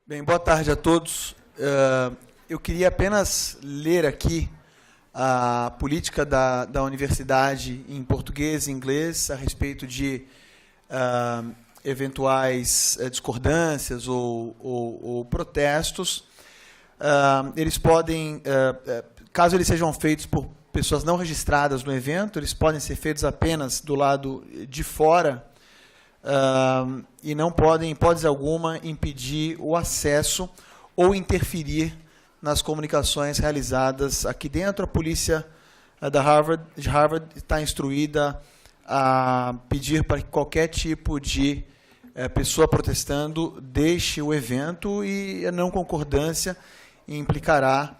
Bem, boa tarde a todos. Eu queria apenas ler aqui a política da universidade em português e inglês a respeito de eventuais discordâncias ou protestos. Eles podem, caso eles sejam feitos por pessoas não registradas no evento, eles podem ser feitos apenas do lado de fora, e não podem, em hipótese alguma, impedir o acesso ou interferir nas comunicações realizadas aqui dentro. A polícia de Harvard está instruída a pedir para que qualquer tipo de pessoa protestando deixe o evento, e a não concordância implicará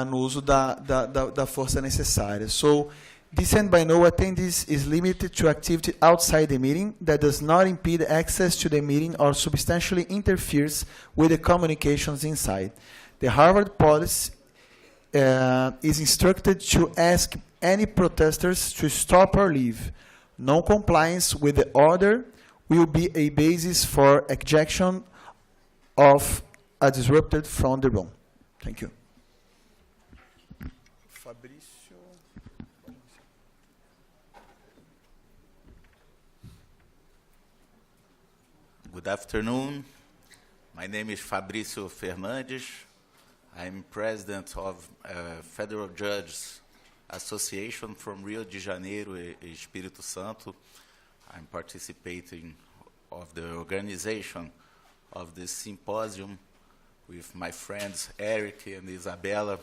no uso da força necessária. So, dissent by no attendees is limited to activity outside the meeting that does not impede access to the meeting or substantially interferes with the communications inside. The Harvard police is instructed to ask any protesters to stop or leave. Non-compliance with the order will be a basis for ejection of a disrupted from the room. Thank you. Good afternoon. My name is Fabrício Fernandes. I'm president of Federal Judges Association from Rio de Janeiro e Espírito Santo. I'm participating of the organization of this symposium with my friends Eric and Isabella.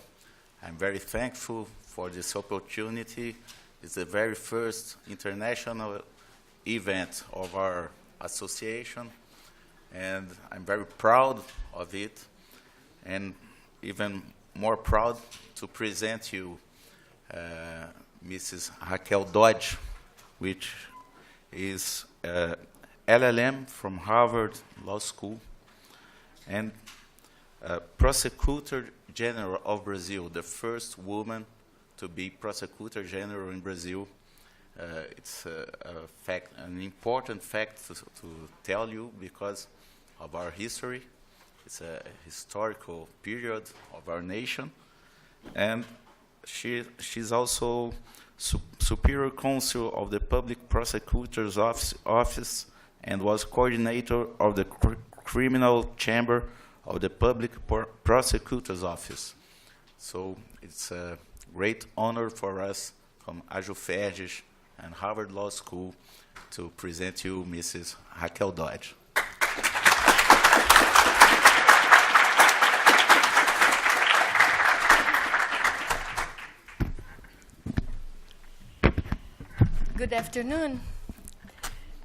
I'm very thankful for this opportunity. It's the very first international event of our association, and I'm very proud of it, and even more proud to present you Mrs. Raquel Dodge, which is LLM from Harvard Law School and Prosecutor General of Brazil, the first woman to be Prosecutor General in Brazil. It's an important fact to tell you because of our history. It's a historical period of our nation. And she's also Superior Counsel of the Public Prosecutor's Office and was coordinator of the Criminal Chamber of the Public Prosecutor's Office. So it's a great honor for us from AJUFERJ and Harvard Law School to present you Mrs. Raquel Dodge. Good afternoon.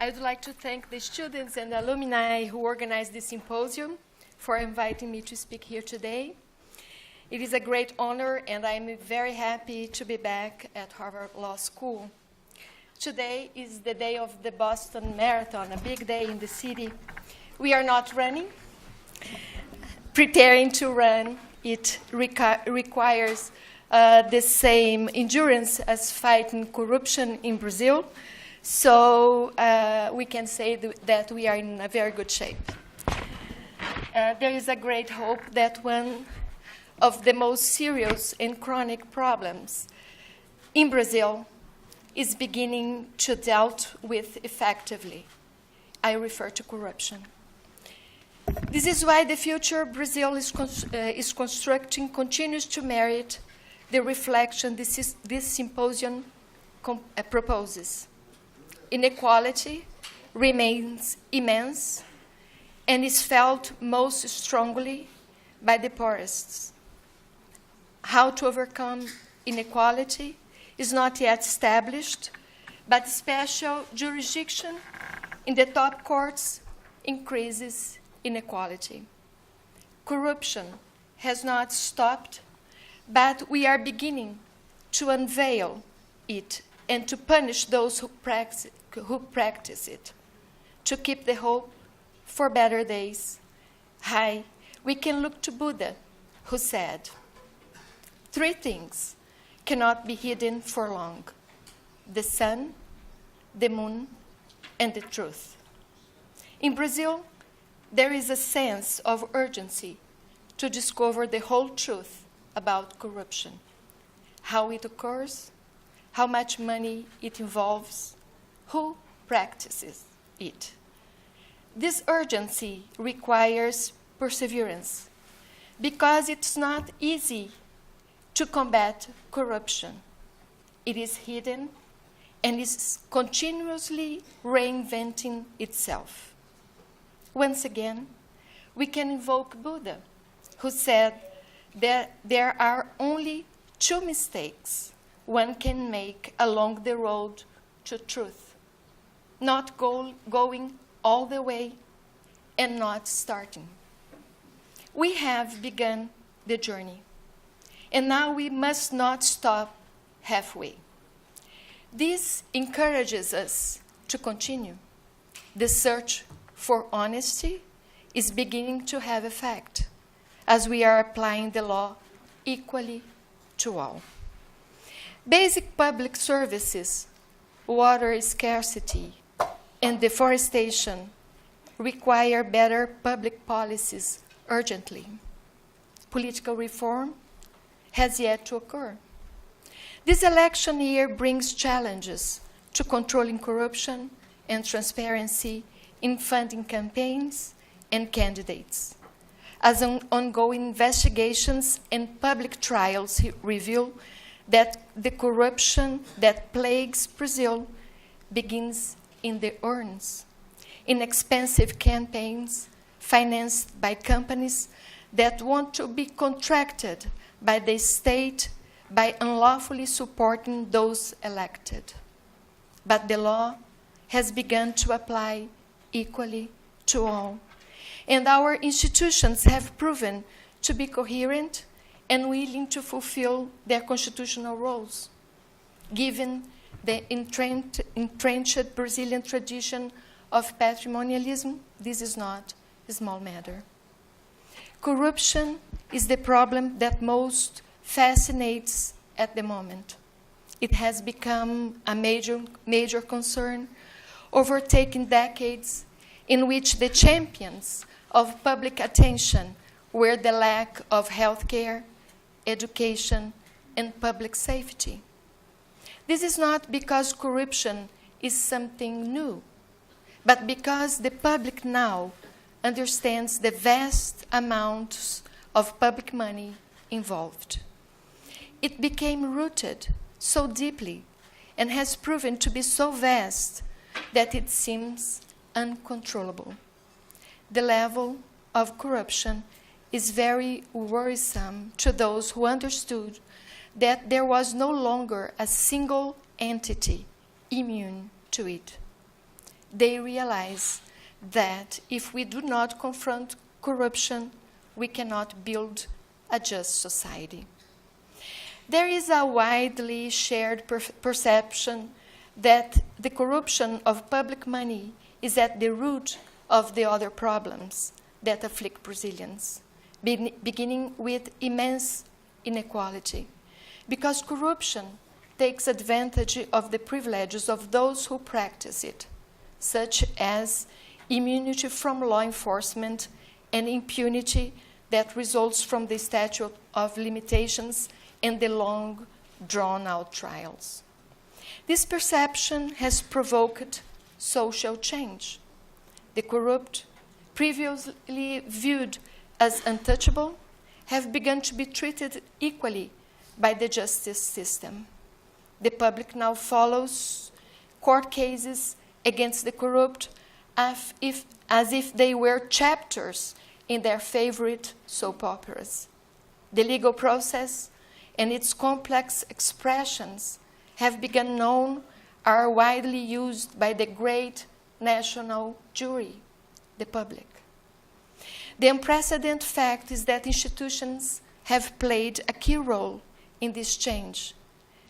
I would like to thank the students and alumni who organized this symposium for inviting me to speak here today. It is a great honor, and I'm very happy to be back at Harvard Law School. Today is the day of the Boston Marathon, a big day in the city. We are not running. Preparing to run, it requires the same endurance as fighting corruption in Brazil. So we can say that we are in a very good shape. There is a great hope that one of the most serious and chronic problems in Brazil is beginning to dealt with effectively. I refer to corruption. This is why the future Brazil is constructing continues to merit the reflection this symposium proposes. Inequality remains immense and is felt most strongly by the poorest. How to overcome inequality is not yet established, but special jurisdiction in the top courts increases inequality. Corruption has not stopped, but we are beginning to unveil it and to punish those who practice it, to keep the hope for better days high. We can look to Buddha, who said, 3 things cannot be hidden for long: the sun, the moon, and the truth. In Brazil, there is a sense of urgency to discover the whole truth about corruption, how it occurs, how much money it involves, who practices it. This urgency requires perseverance because it's not easy to combat corruption. It is hidden and is continuously reinventing itself. Once again, we can invoke Buddha, who said that there are only 2 mistakes one can make along the road to truth: not going all the way and not starting. We have begun the journey, and now we must not stop halfway. This encourages us to continue. The search for honesty is beginning to have effect, as we are applying the law equally to all. Basic public services, water scarcity, and deforestation require better public policies urgently. Political reform has yet to occur. This election year brings challenges to controlling corruption and transparency in funding campaigns and candidates, as ongoing investigations and public trials reveal that the corruption that plagues Brazil begins in the urns, in expensive campaigns financed by companies that want to be contracted by the state by unlawfully supporting those elected. But the law has begun to apply equally to all, and our institutions have proven to be coherent and willing to fulfill their constitutional roles. Given the entrenched Brazilian tradition of patrimonialism, this is not a small matter. Corruption is the problem that most fascinates at the moment. It has become a major concern, overtaking decades in which the champions of public attention were the lack of health care, education, and public safety. This is not because corruption is something new, but because the public now understands the vast amounts of public money involved. It became rooted so deeply and has proven to be so vast that it seems uncontrollable. The level of corruption is very worrisome to those who understood that there was no longer a single entity immune to it. They realize that if we do not confront corruption, we cannot build a just society. There is a widely shared perception that the corruption of public money is at the root of the other problems that afflict Brazilians, beginning with immense inequality, because corruption takes advantage of the privileges of those who practice it, such as immunity from law enforcement and impunity that results from the statute of limitations and the long, drawn-out trials. This perception has provoked social change. The corrupt, previously viewed as untouchable, have begun to be treated equally by the justice system. The public now follows court cases against the corrupt as if they were chapters in their favorite soap operas. The legal process and its complex expressions have become known, are widely used by the great national jury, the public. The unprecedented fact is that institutions have played a key role in this change,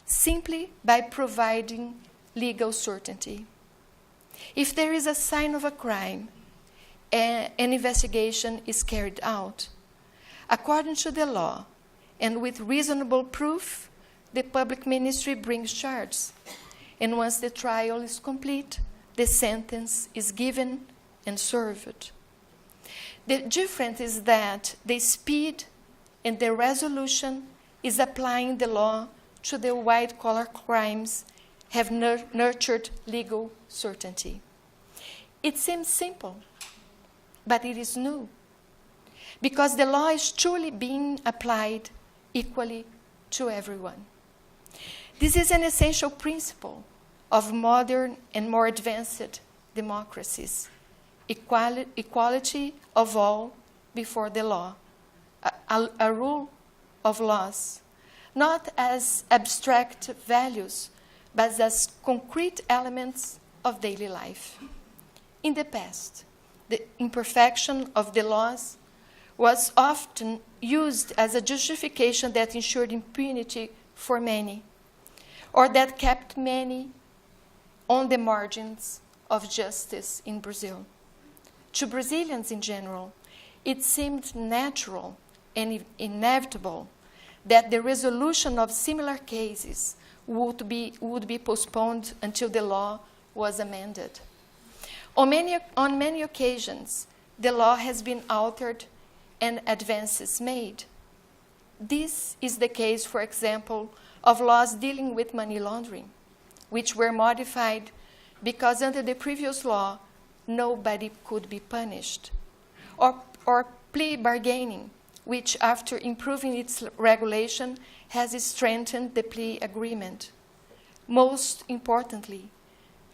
simply by providing legal certainty. If there is a sign of a crime, an investigation is carried out. According to the law, and with reasonable proof, the public ministry brings charges. And once the trial is complete, the sentence is given and served. The difference is that the speed and the resolution is applying the law to the white-collar crimes have nurtured legal certainty. It seems simple, but it is new, because the law is truly being applied equally to everyone. This is an essential principle of modern and more advanced democracies: equality of all before the law, a rule of laws, not as abstract values, but as concrete elements of daily life. In the past, the imperfection of the laws was often used as a justification that ensured impunity for many, or that kept many on the margins of justice in Brazil. To Brazilians in general, it seemed natural and inevitable that the resolution of similar cases would be postponed until the law was amended. On many occasions, the law has been altered and advances made. This is the case, for example, of laws dealing with money laundering, which were modified because under the previous law, nobody could be punished. Or plea bargaining, which after improving its regulation has strengthened the plea agreement. Most importantly,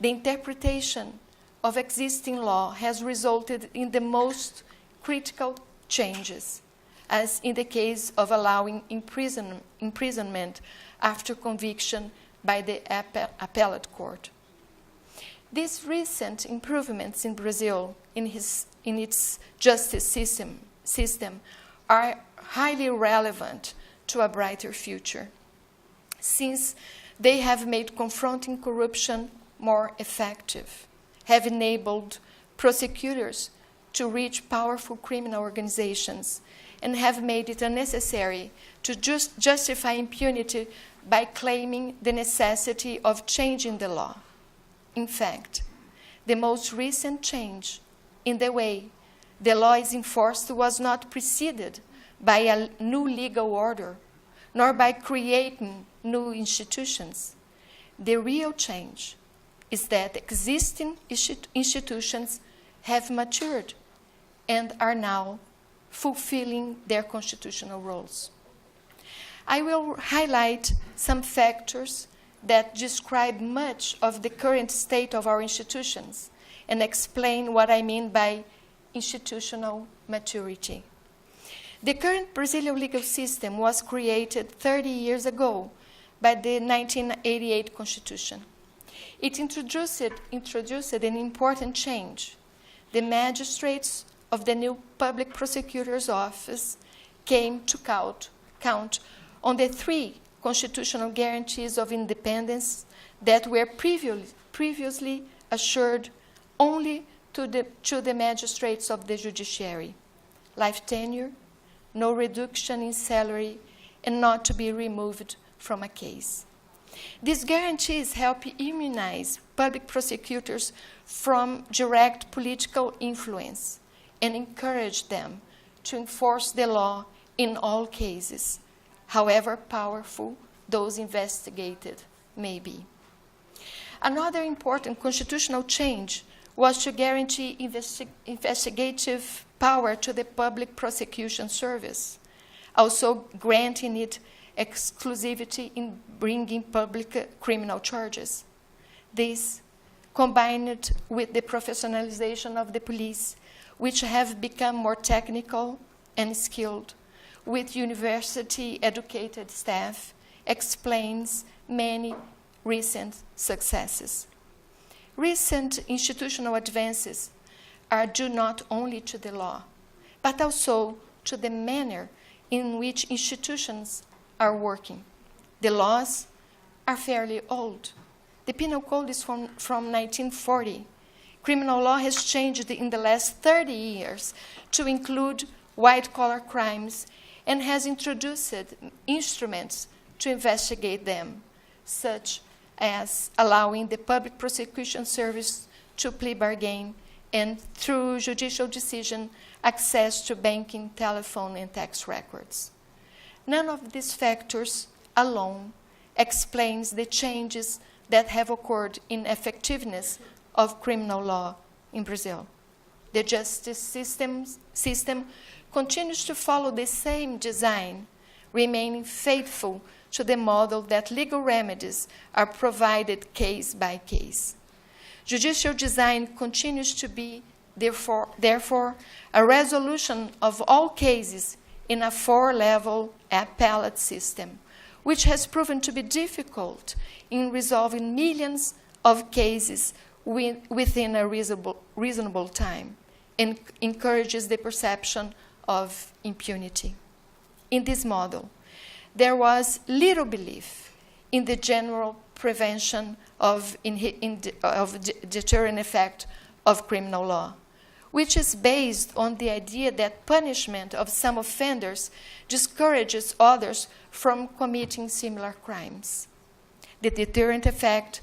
the interpretation of existing law has resulted in the most critical changes, as in the case of allowing imprisonment after conviction by the appellate court. These recent improvements in Brazil in its justice system are highly relevant to a brighter future, since they have made confronting corruption more effective, have enabled prosecutors to reach powerful criminal organizations, and have made it unnecessary to justify impunity by claiming the necessity of changing the law. In fact, the most recent change in the way the law is enforced was not preceded by a new legal order, nor by creating new institutions. The real change is that existing institutions have matured and are now fulfilling their constitutional roles. I will highlight some factors that describe much of the current state of our institutions and explain what I mean by institutional maturity. The current Brazilian legal system was created 30 years ago by the 1988 Constitution. It introduced an important change. The magistrates of the new Public Prosecutor's Office came to count on the three constitutional guarantees of independence that were previously assured only to the magistrates of the judiciary: life tenure, no reduction in salary, and not to be removed from a case. These guarantees help immunize public prosecutors from direct political influence and encourage them to enforce the law in all cases, however powerful those investigated may be. Another important constitutional change was to guarantee investigative power to the Public Prosecution Service, also granting it exclusivity in bringing public criminal charges. This, combined with the professionalization of the police, which have become more technical and skilled, with university-educated staff, explains many recent successes. Recent institutional advances are due not only to the law, but also to the manner in which institutions are working. The laws are fairly old. The Penal Code is from 1940. Criminal law has changed in the last 30 years to include white-collar crimes and has introduced instruments to investigate them, such as allowing the Public Prosecution Service to plea bargain and, through judicial decision, access to banking, telephone, and tax records. None of these factors alone explains the changes that have occurred in effectiveness of criminal law in Brazil. The justice system continues to follow the same design, remaining faithful to the model that legal remedies are provided case by case. Judicial design continues to be, therefore, a resolution of all cases in a 4-level appellate system, which has proven to be difficult in resolving millions of cases within a reasonable time, and encourages the perception of impunity. In this model, there was little belief in the general prevention of deterrent effect of criminal law, which is based on the idea that punishment of some offenders discourages others from committing similar crimes. The deterrent effect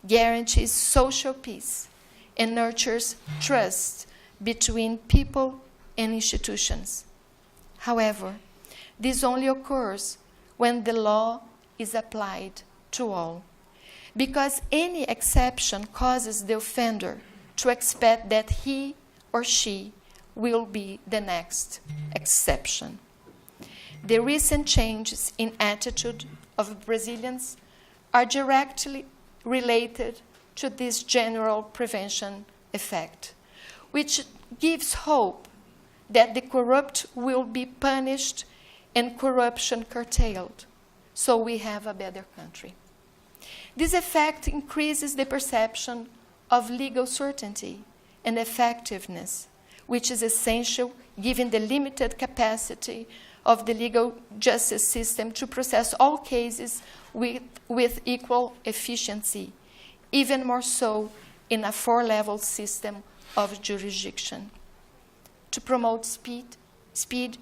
guarantees social peace and nurtures trust between people and institutions. However, this only occurs when the law is applied to all, because any exception causes the offender to expect that he or she will be the next exception. The recent changes in attitude of Brazilians are directly related to this general prevention effect, which gives hope that the corrupt will be punished and corruption curtailed, so we have a better country. This effect increases the perception of legal certainty and effectiveness, which is essential given the limited capacity of the legal justice system to process all cases with equal efficiency, even more so in a 4-level system of jurisdiction. To promote speed,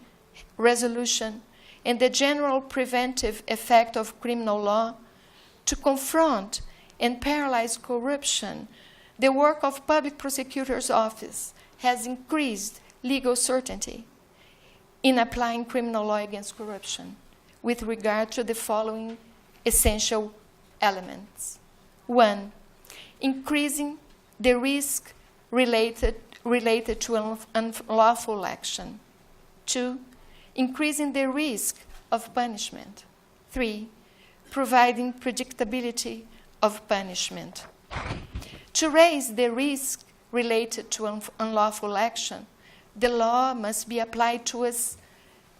resolution, and the general preventive effect of criminal law, to confront and paralyze corruption, the work of Public Prosecutor's Office has increased legal certainty in applying criminal law against corruption with regard to the following essential elements. 1, increasing the risk related to unlawful action. 2, increasing the risk of punishment. 3, providing predictability of punishment. To raise the risk related to unlawful action, the law must be applied to us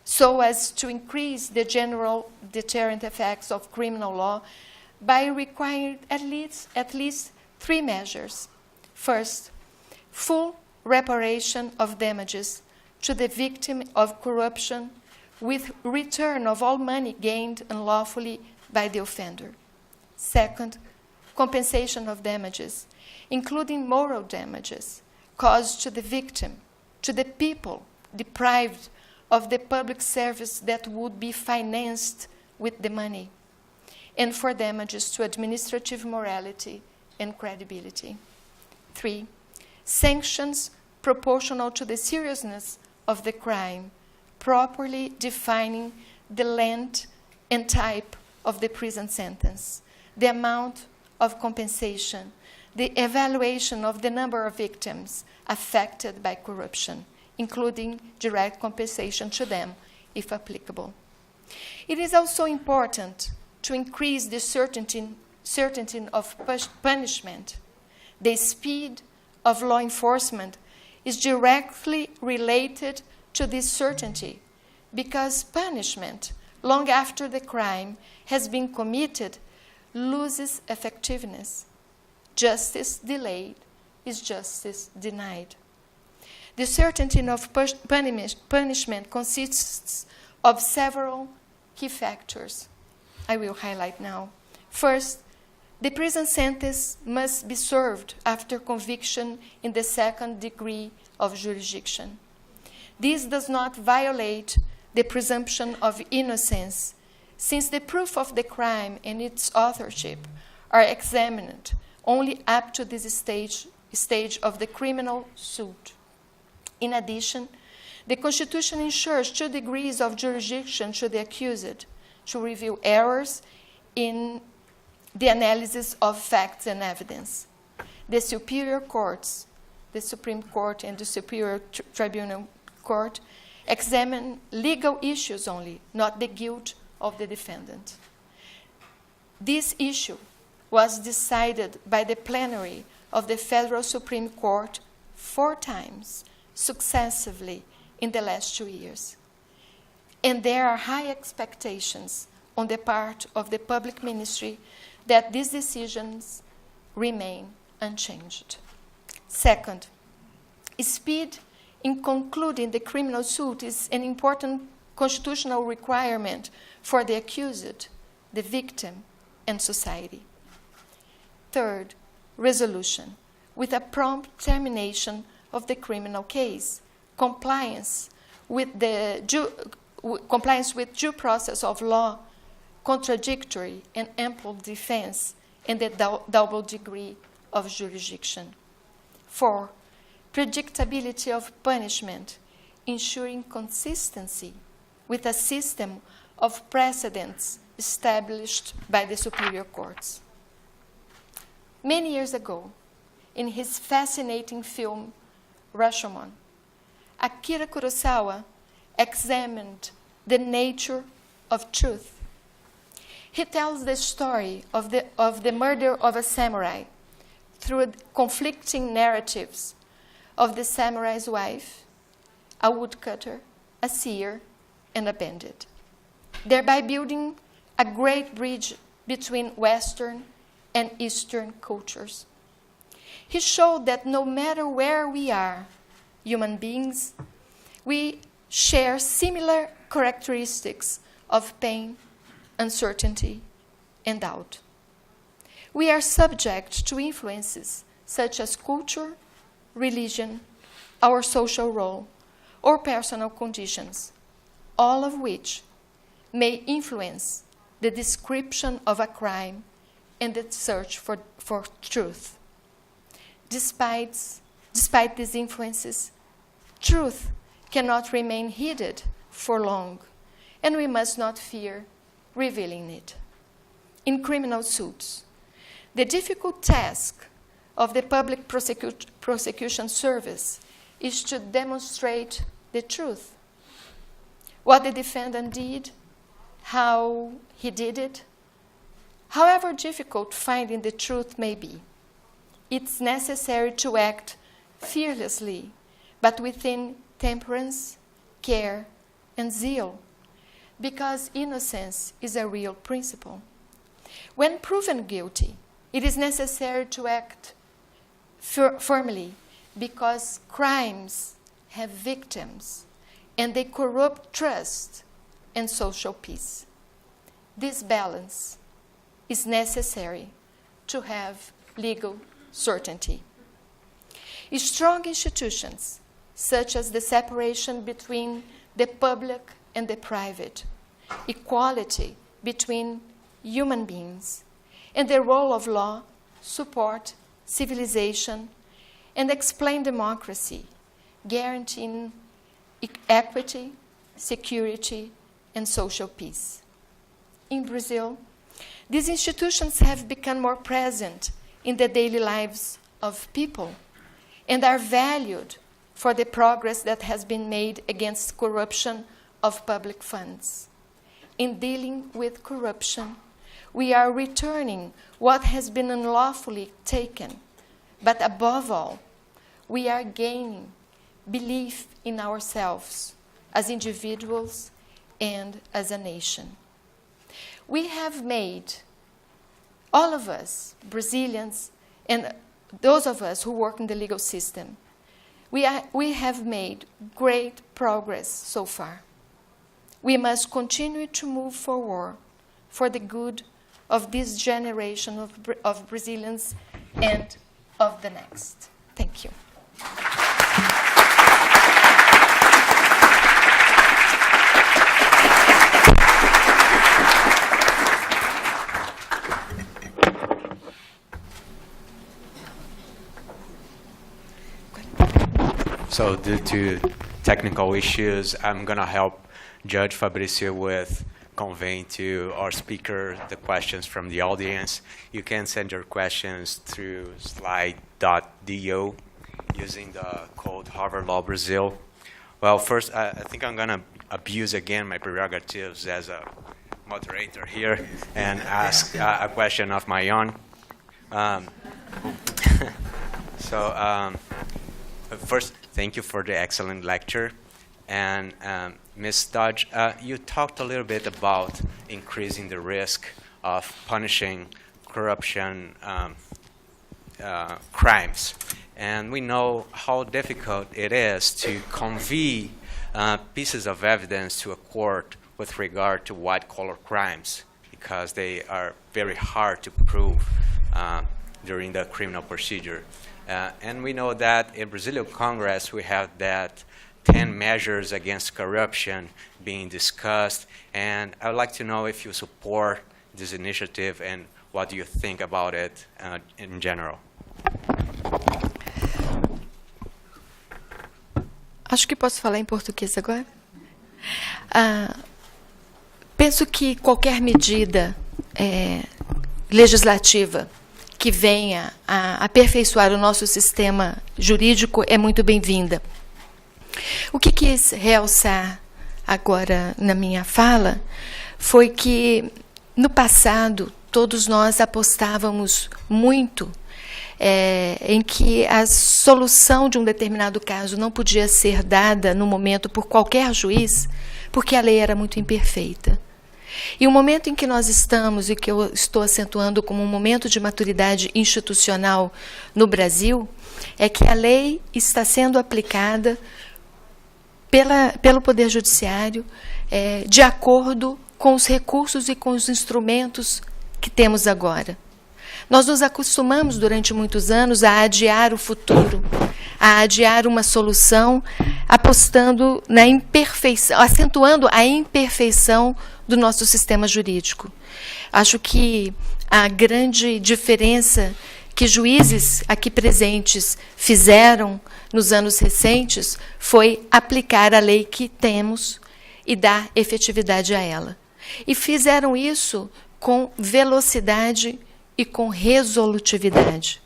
so as to increase the general deterrent effects of criminal law by requiring at least 3 measures. First, full reparation of damages to the victim of corruption with return of all money gained unlawfully by the offender. Second, compensation of damages, including moral damages caused to the victim, to the people deprived of the public service that would be financed with the money, and for damages to administrative morality and credibility. 3, sanctions proportional to the seriousness of the crime, properly defining the length and type of the prison sentence, the amount of compensation, the evaluation of the number of victims affected by corruption, including direct compensation to them, if applicable. It is also important to increase the certainty of punishment. The speed of law enforcement is directly related to this certainty, because punishment, long after the crime has been committed, loses effectiveness. Justice delayed is justice denied. The certainty of punishment consists of several key factors I will highlight now. First, the prison sentence must be served after conviction in the 2nd degree of jurisdiction. This does not violate the presumption of innocence, since the proof of the crime and its authorship are examined only up to this stage of the criminal suit. In addition, The Constitution ensures 2 degrees of jurisdiction to the accused to review errors in the analysis of facts and evidence. The superior courts, the Supreme Court and the Superior Tribunal Court, examine legal issues only, not the guilt of the defendant. This issue was decided by the plenary of the Federal Supreme Court 4 times successively in the last 2 years. And there are high expectations on the part of the public ministry that these decisions remain unchanged. Second, speed in concluding the criminal suit is an important constitutional requirement for the accused, the victim, and society. Third, resolution, with a prompt termination of the criminal case, compliance with due process of law, contradictory and ample defense, and the double degree of jurisdiction. 4, predictability of punishment, ensuring consistency with a system of precedents established by the superior courts. Many years ago, in his fascinating film, Rashomon, Akira Kurosawa examined the nature of truth. He tells the story of the murder of a samurai through conflicting narratives of the samurai's wife, a woodcutter, a seer, and a bandit, thereby building a great bridge between Western and Eastern cultures. He showed that no matter where we are, human beings, we share similar characteristics of pain, uncertainty, and doubt. We are subject to influences such as culture, religion, our social role, or personal conditions, all of which may influence the description of a crime and the search for truth. Despite these influences, truth cannot remain hidden for long, and we must not fear revealing it. In criminal suits, the difficult task of the public prosecution service is to demonstrate the truth, what the defendant did, how he did it. However difficult finding the truth may be, it's necessary to act fearlessly, but within temperance, care, and zeal, because innocence is a real principle. When proven guilty, it is necessary to act firmly, because crimes have victims, and they corrupt trust and social peace. This balance is necessary to have legal certainty. Strong institutions, such as the separation between the public and the private, equality between human beings, and the role of law, support civilization, and explain democracy, guaranteeing equity, security, and social peace. In Brazil, these institutions have become more present in the daily lives of people and are valued for the progress that has been made against corruption of public funds. In dealing with corruption, we are returning what has been unlawfully taken, but above all, we are gaining belief in ourselves as individuals and as a nation. We have made, all of us, Brazilians, and those of us who work in the legal system, we have made great progress so far. We must continue to move forward for the good of this generation of Brazilians and of the next. Thank you. So due to technical issues. I'm going to help Judge Fabricio with conveying to our speaker the questions from the audience. You can send your questions through slide.do using the code Harvard Law Brazil. Well, first, I think I'm going to abuse again my prerogatives as a moderator here and ask a question of my own. First, thank you for the excellent lecture. And Ms. Dodge, you talked a little bit about increasing the risk of punishing corruption crimes. And we know how difficult it is to convey pieces of evidence to a court with regard to white-collar crimes, because they are very hard to prove during the criminal procedure. And we know that in Brazilian Congress we have that 10 measures against corruption being discussed, and I would like to know if you support this initiative and what do you think about it in general. Acho que posso falar em português agora. Penso que qualquer medida legislativa que venha a aperfeiçoar o nosso sistema jurídico é muito bem-vinda. O que quis realçar agora na minha fala foi que, no passado, todos nós apostávamos muito em que a solução de um determinado caso não podia ser dada no momento por qualquer juiz, porque a lei era muito imperfeita. E o momento em que nós estamos, e que eu estou acentuando como um momento de maturidade institucional no Brasil, é que a lei está sendo aplicada pelo Poder Judiciário de acordo com os recursos e com os instrumentos que temos agora. Nós nos acostumamos durante muitos anos a adiar o futuro, a adiar uma solução, apostando na imperfeição, acentuando a imperfeição do nosso sistema jurídico. Acho que a grande diferença que juízes aqui presentes fizeram nos anos recentes foi aplicar a lei que temos e dar efetividade a ela. E fizeram isso com velocidade e com resolutividade.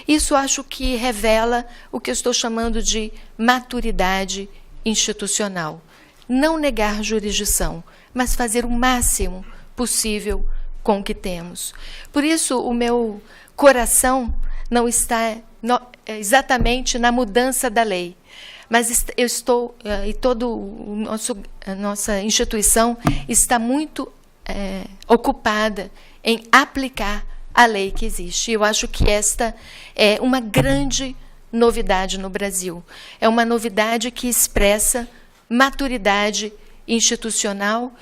Isso acho que revela o que eu estou chamando de maturidade institucional. Não negar jurisdição, mas fazer o máximo possível com o que temos. Por isso, o meu coração não está exatamente na mudança da lei, mas eu estou, e a nossa instituição está muito ocupada em aplicar a lei que existe. Eu acho que esta é uma grande novidade no Brasil. É uma novidade que expressa maturidade institucional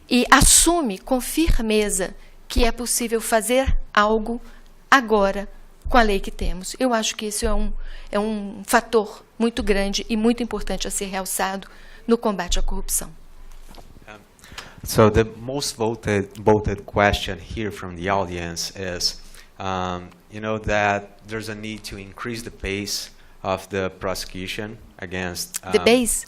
e assume com firmeza que é possível fazer algo agora com a lei que temos. Eu acho que isso é um fator muito grande e muito importante a ser realçado no combate à corrupção. So the most voted question here from the audience is, you know, that there's a need to increase the pace of the prosecution against the pace,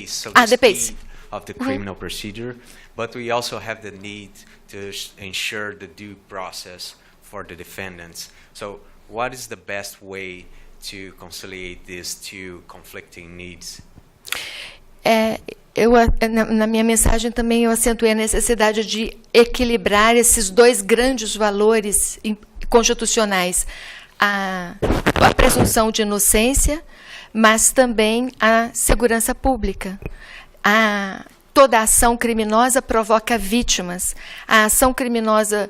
so the pace of the criminal procedure, but we also have the need to ensure the due process for the defendants. So, what is the best way to conciliate these two conflicting needs? Na minha mensagem também eu acentuei a necessidade de equilibrar esses dois grandes valores constitucionais, a presunção de inocência, mas também a segurança pública. Toda ação criminosa provoca vítimas. A ação criminosa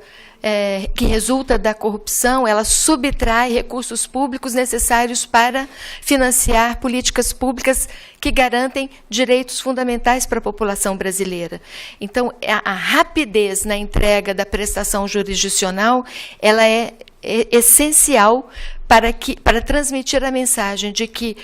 que resulta da corrupção, ela subtrai recursos públicos necessários para financiar políticas públicas que garantem direitos fundamentais para a população brasileira. Então, a rapidez na entrega da prestação jurisdicional, ela é essencial para transmitir a mensagem de que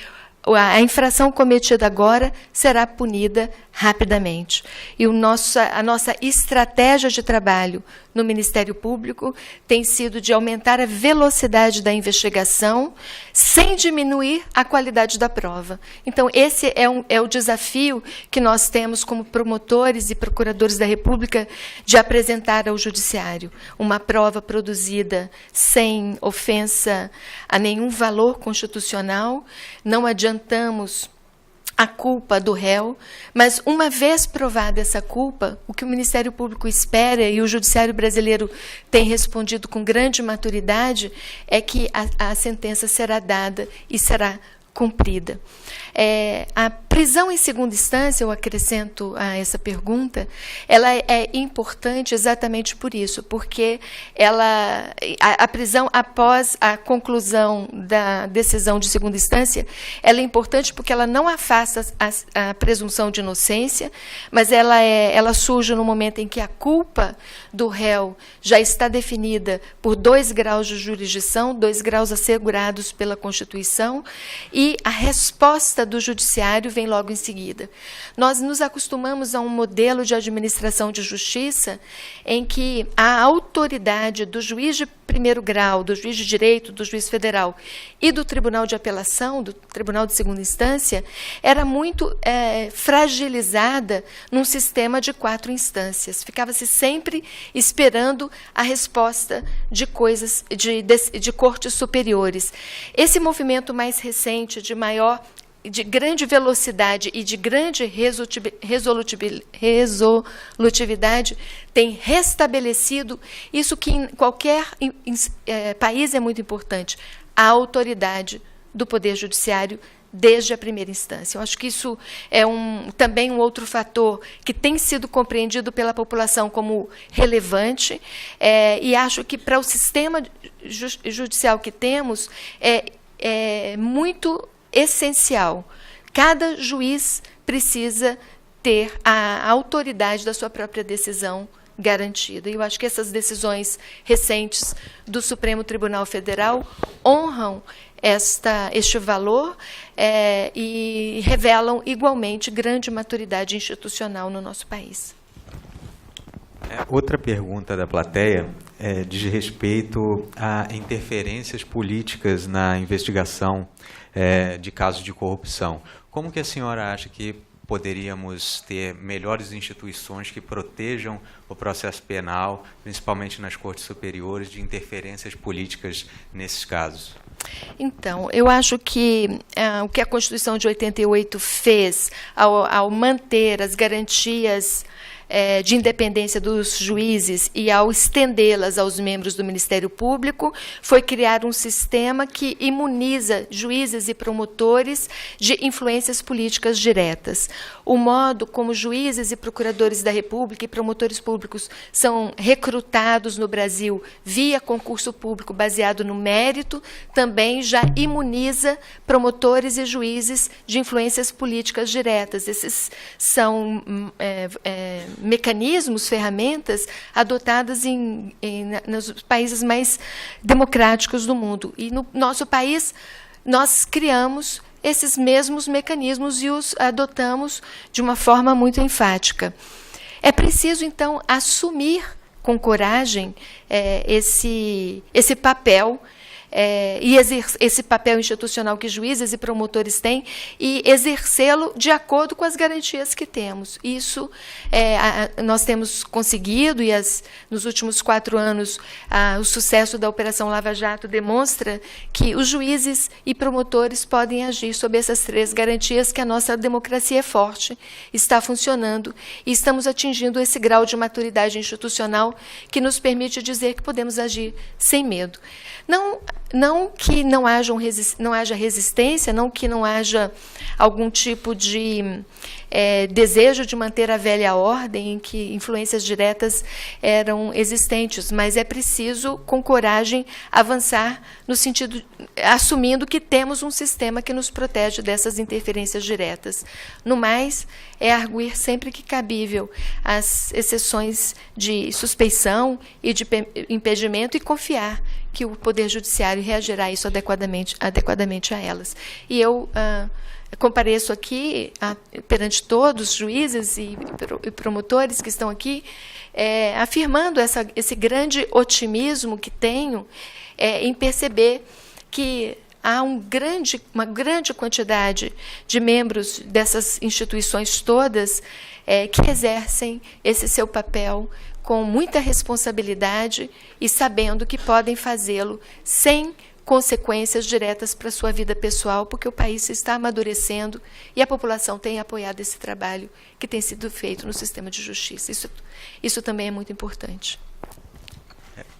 a infração cometida agora será punida rapidamente. E a nossa estratégia de trabalho no Ministério Público tem sido de aumentar a velocidade da investigação sem diminuir a qualidade da prova. Então, esse é o desafio que nós temos como promotores e procuradores da República de apresentar ao Judiciário uma prova produzida sem ofensa a nenhum valor constitucional. Não adiantamos a culpa do réu, mas uma vez provada essa culpa, o que o Ministério Público espera, e o Judiciário brasileiro tem respondido com grande maturidade, é que a sentença será dada e será cumprida. A prisão em segunda instância, eu acrescento a essa pergunta, ela é importante exatamente por isso, porque a prisão após a conclusão da decisão de segunda instância, ela é importante porque ela não afasta a presunção de inocência, mas ela surge no momento em que a culpa do réu já está definida por 2 graus de jurisdição, 2 graus assegurados pela Constituição, e a resposta do Judiciário vem logo em seguida. Nós nos acostumamos a um modelo de administração de justiça em que a autoridade do juiz de primeiro grau, do juiz de direito, do juiz federal e do Tribunal de Apelação, do Tribunal de Segunda Instância, era muito fragilizada num sistema de 4 instâncias. Ficava-se sempre esperando a resposta de coisas de cortes superiores. Esse movimento mais recente, de grande velocidade e de grande resolutividade, tem restabelecido isso que em qualquer país é muito importante, a autoridade do Poder Judiciário desde a primeira instância. Eu acho que isso é também um outro fator que tem sido compreendido pela população como relevante, e acho que para o sistema judicial que temos é muito essencial. Cada juiz precisa ter a autoridade da sua própria decisão garantida. E eu acho que essas decisões recentes do Supremo Tribunal Federal honram este valor e revelam igualmente grande maturidade institucional no nosso país. Outra pergunta da plateia diz respeito a interferências políticas na investigação de casos de corrupção. Como que a senhora acha que poderíamos ter melhores instituições que protejam o processo penal, principalmente nas cortes superiores, de interferências políticas nesses casos? Então, eu acho que o que a Constituição de 88 fez ao manter as garantias de independência dos juízes e ao estendê-las aos membros do Ministério Público, foi criar um sistema que imuniza juízes e promotores de influências políticas diretas. O modo como juízes e procuradores da República e promotores públicos são recrutados no Brasil via concurso público baseado no mérito, também já imuniza promotores e juízes de influências políticas diretas. Esses são mecanismos, ferramentas adotadas nos países mais democráticos do mundo. E no nosso país, nós criamos esses mesmos mecanismos e os adotamos de uma forma muito enfática. É preciso, então, assumir com coragem esse papel, e esse papel institucional que juízes e promotores têm, e exercê-lo de acordo com as garantias que temos. Isso nós temos conseguido, e nos últimos 4 anos o sucesso da Operação Lava Jato demonstra que os juízes e promotores podem agir sob essas 3 garantias, que a nossa democracia é forte, está funcionando, e estamos atingindo esse grau de maturidade institucional que nos permite dizer que podemos agir sem medo. Não que não haja resistência, não que não haja algum tipo de desejo de manter a velha ordem, em que influências diretas eram existentes, mas é preciso, com coragem, avançar no sentido, assumindo que temos um sistema que nos protege dessas interferências diretas. No mais, é arguir sempre que cabível as exceções de suspeição e de impedimento e confiar que o Poder Judiciário reagirá isso adequadamente a elas. E eu compareço aqui perante todos os juízes e promotores que estão aqui, afirmando esse grande otimismo que tenho em perceber que há uma grande quantidade de membros dessas instituições todas que exercem esse seu papel com muita responsabilidade e sabendo que podem fazê-lo sem consequências diretas para a sua vida pessoal, porque o país está amadurecendo e a população tem apoiado esse trabalho que tem sido feito no sistema de justiça. Isso também é muito importante.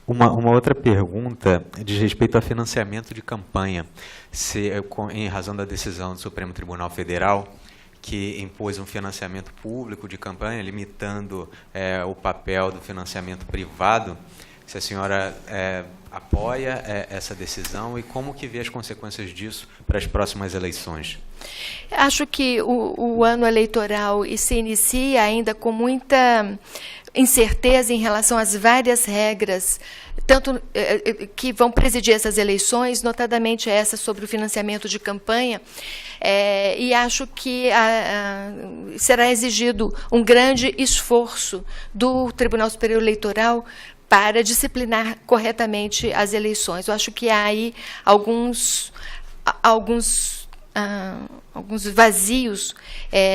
Uma outra pergunta diz respeito ao financiamento de campanha, em razão da decisão do Supremo Tribunal Federal, que impôs um financiamento público de campanha, limitando o papel do financiamento privado. Se a senhora apoia essa decisão e como que vê as consequências disso para as próximas eleições? Acho que o ano eleitoral se inicia ainda com muita incerteza em relação às várias regras, tanto que vão presidir essas eleições, notadamente essa sobre o financiamento de campanha, e acho que será exigido um grande esforço do Tribunal Superior Eleitoral para disciplinar corretamente as eleições. Eu acho que há aí alguns vazios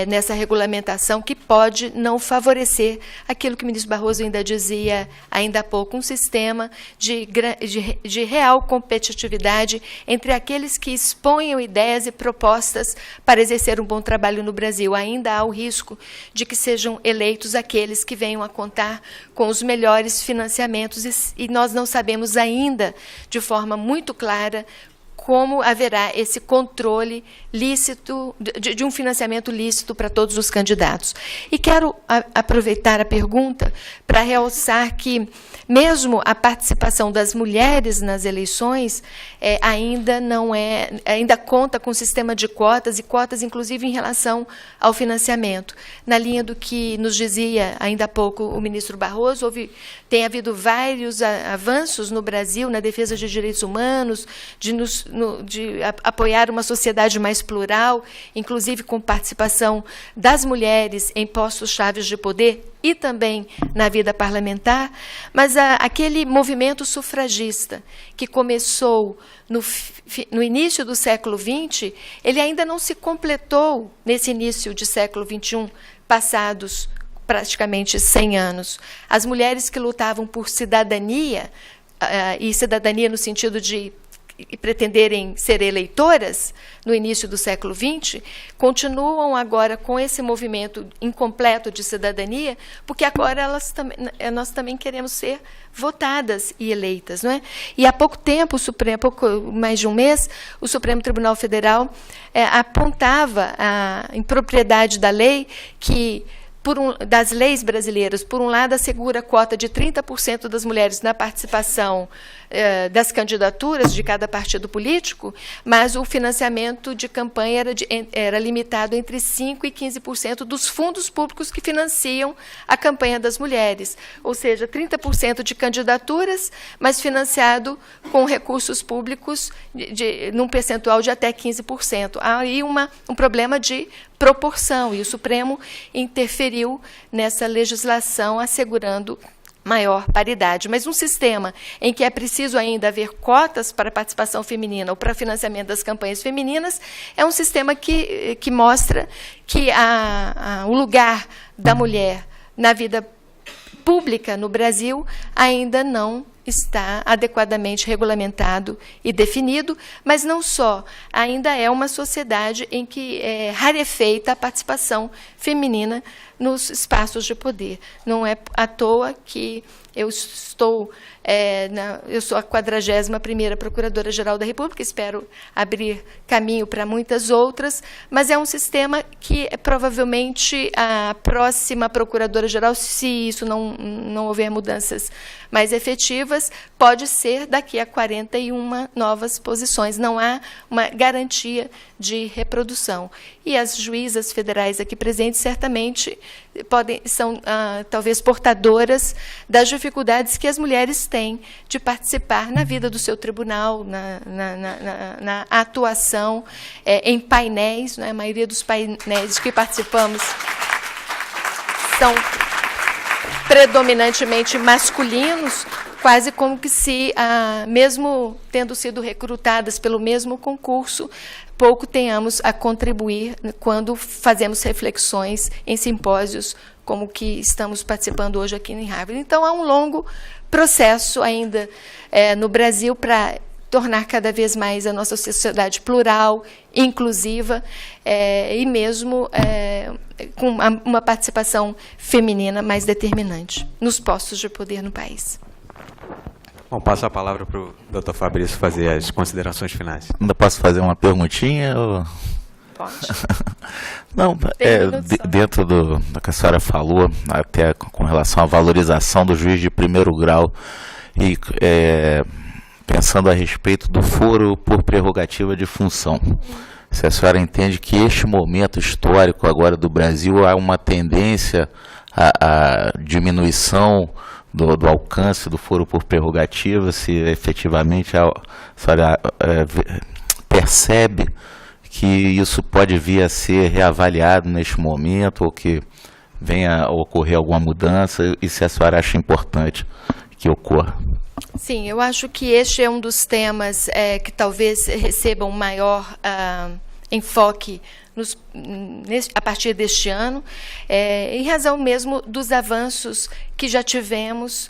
nessa regulamentação que pode não favorecer aquilo que o ministro Barroso ainda dizia ainda há pouco, um sistema de real competitividade entre aqueles que exponham ideias e propostas para exercer um bom trabalho no Brasil. Ainda há o risco de que sejam eleitos aqueles que venham a contar com os melhores financiamentos e nós não sabemos ainda de forma muito clara como haverá esse controle lícito, de um financiamento lícito para todos os candidatos. E quero aproveitar a pergunta para realçar que, mesmo a participação das mulheres nas eleições, ainda conta com um sistema de cotas, e cotas, inclusive, em relação ao financiamento. Na linha do que nos dizia ainda há pouco o ministro Barroso, tem havido vários avanços no Brasil na defesa de direitos humanos, de apoiar uma sociedade mais plural, inclusive com participação das mulheres em postos chaves de poder e também na vida parlamentar, mas aquele movimento sufragista que começou no início do século XX, ele ainda não se completou nesse início de século XXI, passados praticamente 100 anos. As mulheres que lutavam por cidadania, e cidadania no sentido de pretenderem ser eleitoras no início do século XX, continuam agora com esse movimento incompleto de cidadania, porque agora nós também queremos ser votadas e eleitas, não é? E há pouco tempo, pouco mais de um mês, o Supremo Tribunal Federal apontava a impropriedade da lei que das leis brasileiras, por um lado, assegura a cota de 30% das mulheres na participação das candidaturas de cada partido político, mas o financiamento de campanha era limitado entre 5% e 15% dos fundos públicos que financiam a campanha das mulheres, ou seja, 30% de candidaturas, mas financiado com recursos públicos num percentual de até 15%. Há aí um problema de proporção, e o Supremo interferiu nessa legislação, assegurando maior paridade. Mas um sistema em que é preciso ainda haver cotas para a participação feminina ou para financiamento das campanhas femininas é um sistema que mostra que o lugar da mulher na vida pública no Brasil ainda não está adequadamente regulamentado e definido, mas não só, ainda é uma sociedade em que é rarefeita a participação feminina nos espaços de poder. Não é à toa que eu sou a 41ª Procuradora-Geral da República, espero abrir caminho para muitas outras, mas é um sistema que provavelmente a próxima Procuradora-Geral, se isso não não houver mudanças mais efetivas, pode ser daqui a 41 novas posições. Não há uma garantia de reprodução. E as juízas federais aqui presentes certamente são talvez portadoras das dificuldades que as mulheres têm de participar na vida do seu tribunal, na atuação em painéis, né? A maioria dos painéis que participamos são predominantemente masculinos, quase como que se, mesmo tendo sido recrutadas pelo mesmo concurso, pouco tenhamos a contribuir quando fazemos reflexões em simpósios como o que estamos participando hoje aqui em Harvard. Então, há um longo processo ainda no Brasil para tornar cada vez mais a nossa sociedade plural, inclusiva e mesmo com uma participação feminina mais determinante nos postos de poder no país. Bom, passo a palavra para o Dr. Fabrício fazer as considerações finais. Ainda posso fazer uma perguntinha? Ou... Pode. Não, dentro do que a senhora falou, até com relação à valorização do juiz de primeiro grau e pensando a respeito do foro por prerrogativa de função. Se a senhora entende que este momento histórico agora do Brasil há uma tendência à diminuição do alcance do foro por prerrogativa, se efetivamente a senhora percebe que isso pode vir a ser reavaliado neste momento, ou que venha a ocorrer alguma mudança, e se a senhora acha importante que ocorra. Sim, eu acho que este é um dos temas que talvez recebam maior enfoque a partir deste ano, em razão mesmo dos avanços que já tivemos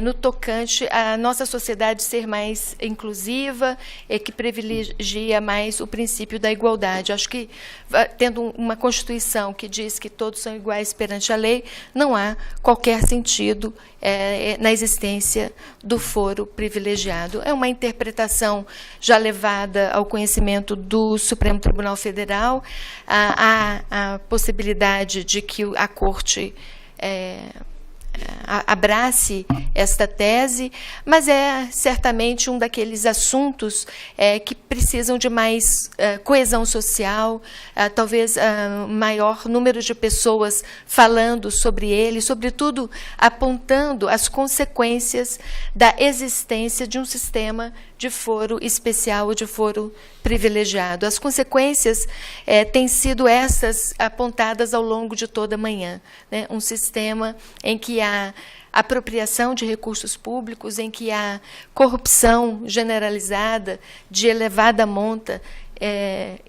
no tocante à nossa sociedade ser mais inclusiva e que privilegia mais o princípio da igualdade. Acho que, tendo uma Constituição que diz que todos são iguais perante a lei, não há qualquer sentido na existência do foro privilegiado. É uma interpretação já levada ao conhecimento do Supremo Tribunal Federal, a possibilidade de que a Corte abrace esta tese, mas é certamente um daqueles assuntos que precisam de mais coesão social, talvez maior número de pessoas falando sobre ele, sobretudo apontando as consequências da existência de um sistema de foro especial ou de foro privilegiado. As consequências têm sido essas apontadas ao longo de toda a manhã, né? Um sistema em que há apropriação de recursos públicos, em que há corrupção generalizada, de elevada monta,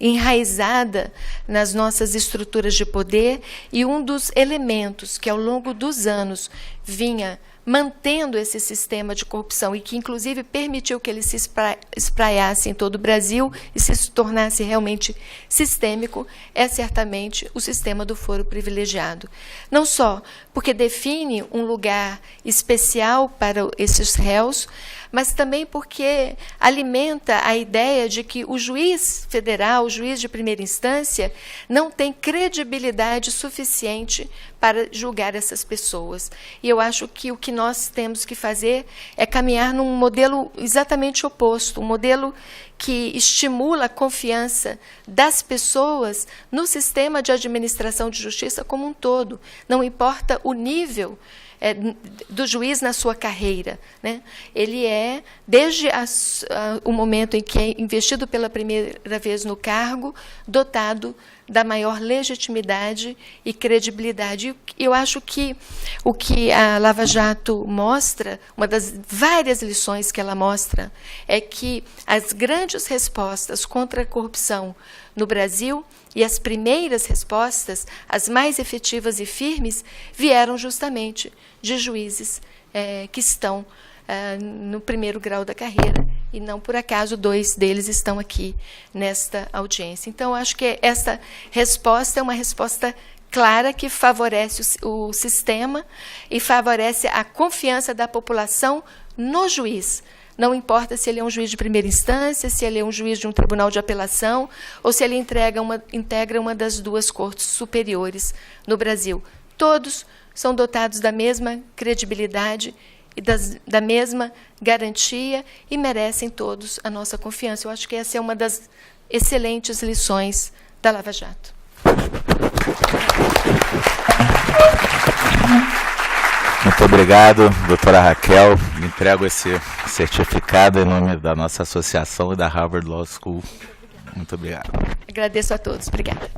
enraizada nas nossas estruturas de poder, e um dos elementos que, ao longo dos anos, vinha mantendo esse sistema de corrupção e que, inclusive, permitiu que ele se espraiasse em todo o Brasil e se tornasse realmente sistêmico, é certamente o sistema do foro privilegiado. Não só porque define um lugar especial para esses réus, mas também porque alimenta a ideia de que o juiz federal, o juiz de primeira instância, não tem credibilidade suficiente para julgar essas pessoas. E eu acho que o que nós temos que fazer é caminhar num modelo exatamente oposto, um modelo que estimula a confiança das pessoas no sistema de administração de justiça como um todo. Não importa o nível do juiz na sua carreira, né? Ele desde o momento em que é investido pela primeira vez no cargo, dotado da maior legitimidade e credibilidade. Eu acho que o que a Lava Jato mostra, uma das várias lições que ela mostra, é que as grandes respostas contra a corrupção no Brasil, e as primeiras respostas, as mais efetivas e firmes, vieram justamente de juízes que estão no primeiro grau da carreira, e não por acaso 2 deles estão aqui nesta audiência. Então, acho que essa resposta é uma resposta clara que favorece o sistema e favorece a confiança da população no juiz. Não importa se ele é um juiz de primeira instância, se ele é um juiz de um tribunal de apelação, ou se ele integra uma das 2 cortes superiores no Brasil. todos são dotados da mesma credibilidade e da mesma garantia e merecem todos a nossa confiança. Eu acho que essa é uma das excelentes lições da Lava Jato. Muito obrigado, doutora Raquel. Entrego esse certificado em nome da nossa associação e da Harvard Law School. Muito obrigado. Agradeço a todos. Obrigada.